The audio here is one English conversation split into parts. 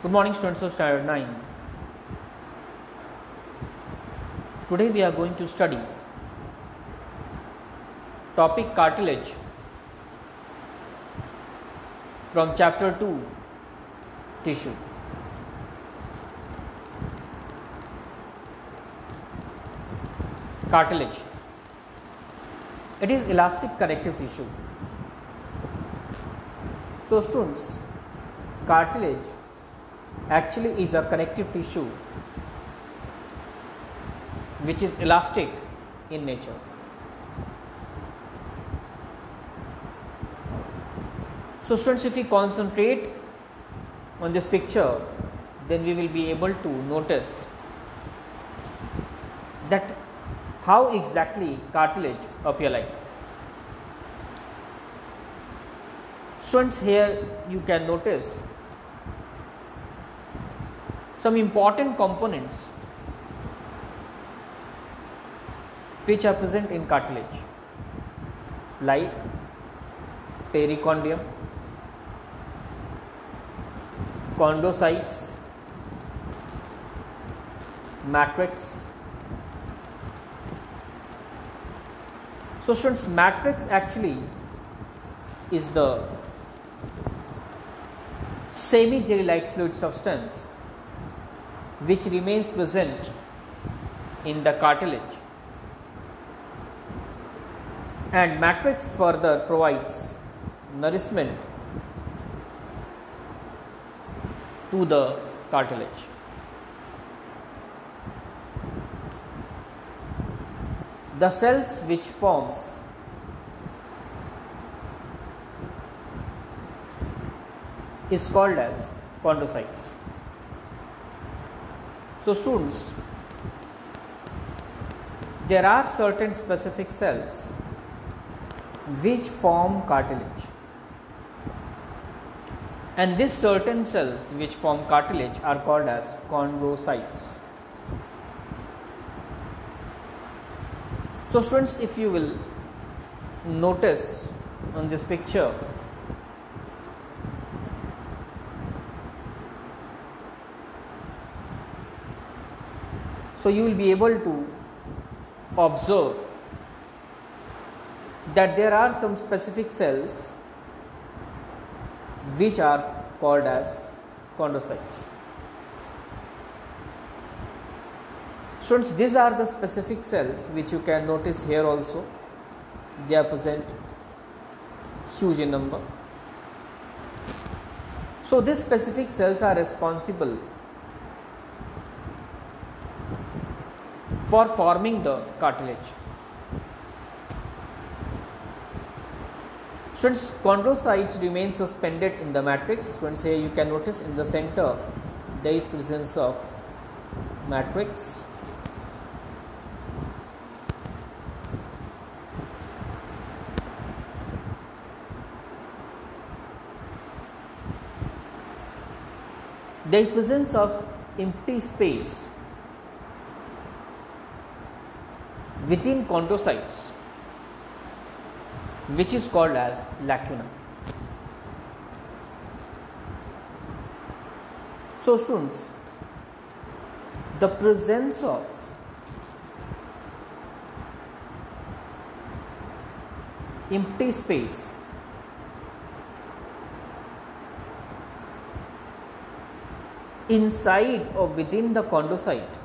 Good morning, students of Standard 9. Today we are going to study topic cartilage from chapter 2, tissue. Cartilage. It is elastic connective tissue. So students, cartilage actually is a connective tissue which is elastic in nature. So students, if we concentrate on this picture, then we will be able to notice that how exactly cartilage appear like. Students, here you can notice some important components which are present in cartilage, like perichondrium, chondrocytes, matrix. So students, matrix actually is the semi jelly like fluid substance which remains present in the cartilage, and matrix further provides nourishment to the cartilage. The cells which forms is called as chondrocytes. So students, there are certain specific cells which form cartilage, and these certain cells which form cartilage are called as chondrocytes. So students, if you will notice on this picture, so you will be able to observe that there are some specific cells which are called as chondrocytes. Students, these are the specific cells which you can notice here also. They are present huge in number. So these specific cells are responsible for forming the cartilage. Students, chondrocytes remain suspended in the matrix. Students, here you can notice in the center there is presence of matrix. There is presence of empty space within chondrocytes, which is called as lacuna. So students, the presence of empty space inside or within the chondrocyte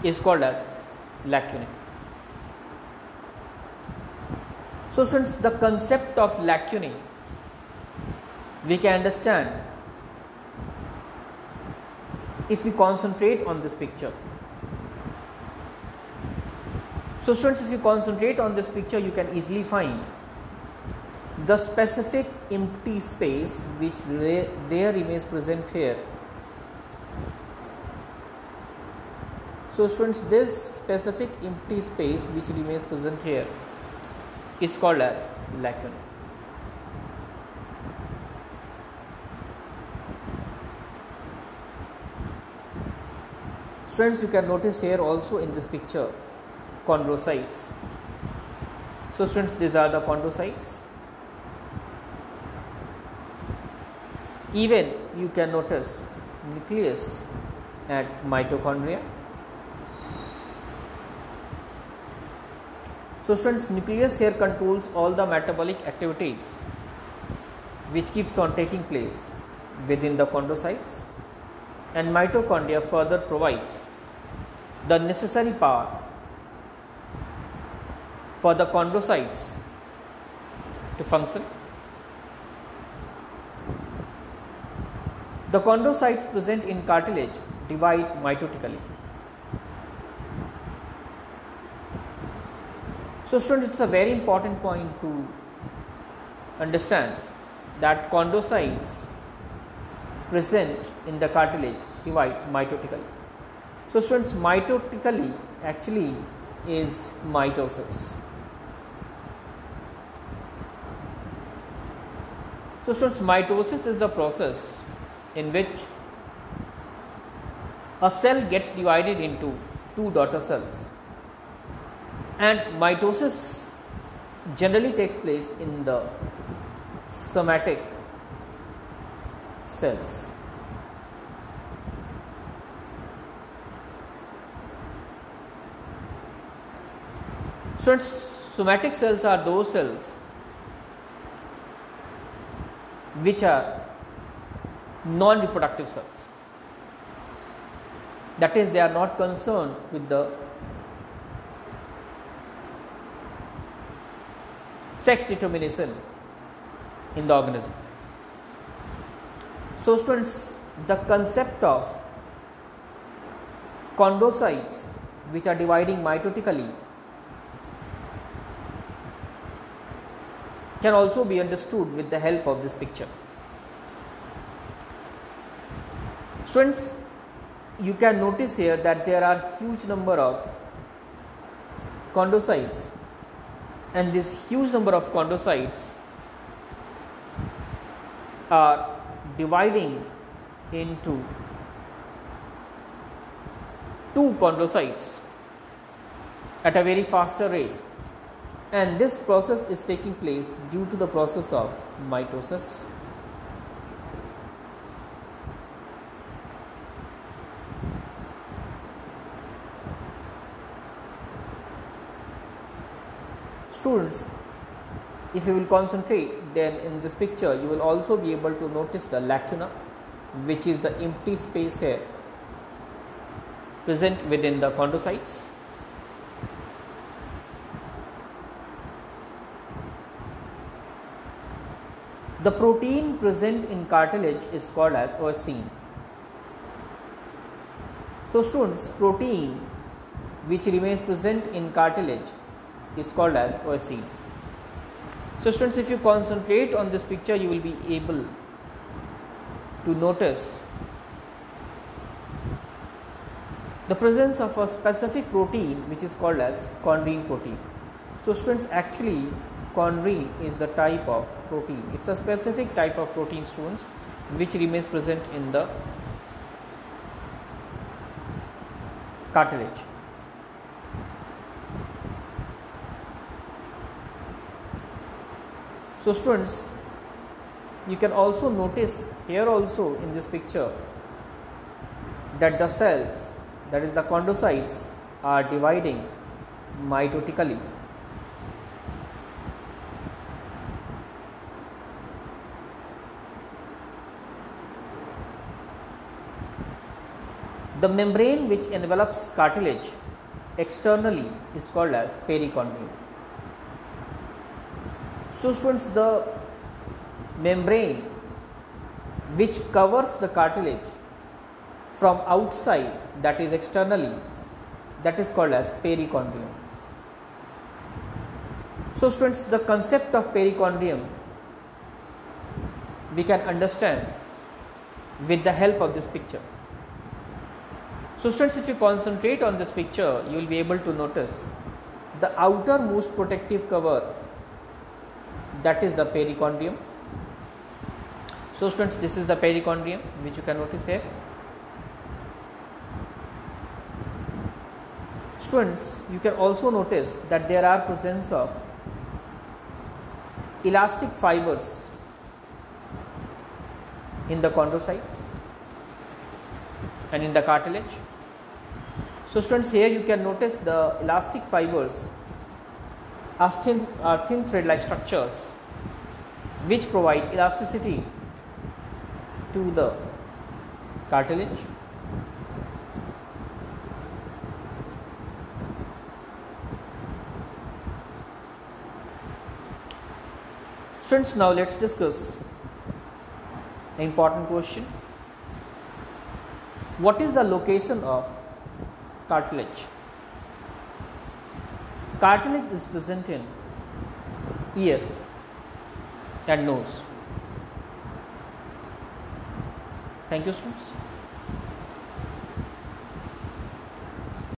is called as lacunae. So since the concept of lacunae we can understand if we concentrate on this picture. So students, if you concentrate on this picture, you can easily find the specific empty space which there remains present here. So students, this specific empty space which remains present here is called as lacunae. Students, you can notice here also in this picture chondrocytes. So students, these are the chondrocytes. Even you can notice nucleus at mitochondria. So students, nucleus here controls all the metabolic activities which keeps on taking place within the chondrocytes, and mitochondria further provides the necessary power for the chondrocytes to function. The chondrocytes present in cartilage divide mitotically. So students, it's a very important point to understand that chondrocytes present in the cartilage divide mitotically. So students, mitotically actually is mitosis. So students, mitosis is the process in which a cell gets divided into two daughter cells, and mitosis generally takes place in the somatic cells. So somatic cells are those cells which are non-reproductive cells. That is, they are not concerned with the sex determination in the organism. So students, the concept of chondrocytes which are dividing mitotically can also be understood with the help of this picture. Students, you can notice here that there are huge number of chondrocytes, and this huge number of chondrocytes are dividing into two chondrocytes at a very faster rate, and this process is taking place due to the process of mitosis. Students, if you will concentrate, then in this picture you will also be able to notice the lacuna, which is the empty space here present within the chondrocytes. The protein present in cartilage is called as eosine. So students, protein which remains present in cartilage is called as eosine. So students, if you concentrate on this picture, you will be able to notice the presence of a specific protein which is called as chondrine protein. So students, actually chondrine is the type of protein. It's a specific type of protein, students, which remains present in the cartilage. So students, you can also notice here also in this picture that the cells, that is the chondrocytes, are dividing mitotically. The membrane which envelops cartilage externally is called as perichondrium. So students, the membrane which covers the cartilage from outside, that is externally, that is called as perichondrium. So students, the concept of perichondrium we can understand with the help of this picture. So students, if you concentrate on this picture, you will be able to notice the outermost protective cover, that is the perichondrium. So students, this is the perichondrium which you can notice here. Students, you can also notice that there are presence of elastic fibers in the chondrocytes and in the cartilage. So students, here you can notice the elastic fibers are thin thread like structures which provide elasticity to the cartilage. Students, now let us discuss an important question. What is the location of cartilage? Cartilage is present in ear and nose. Thank you, students.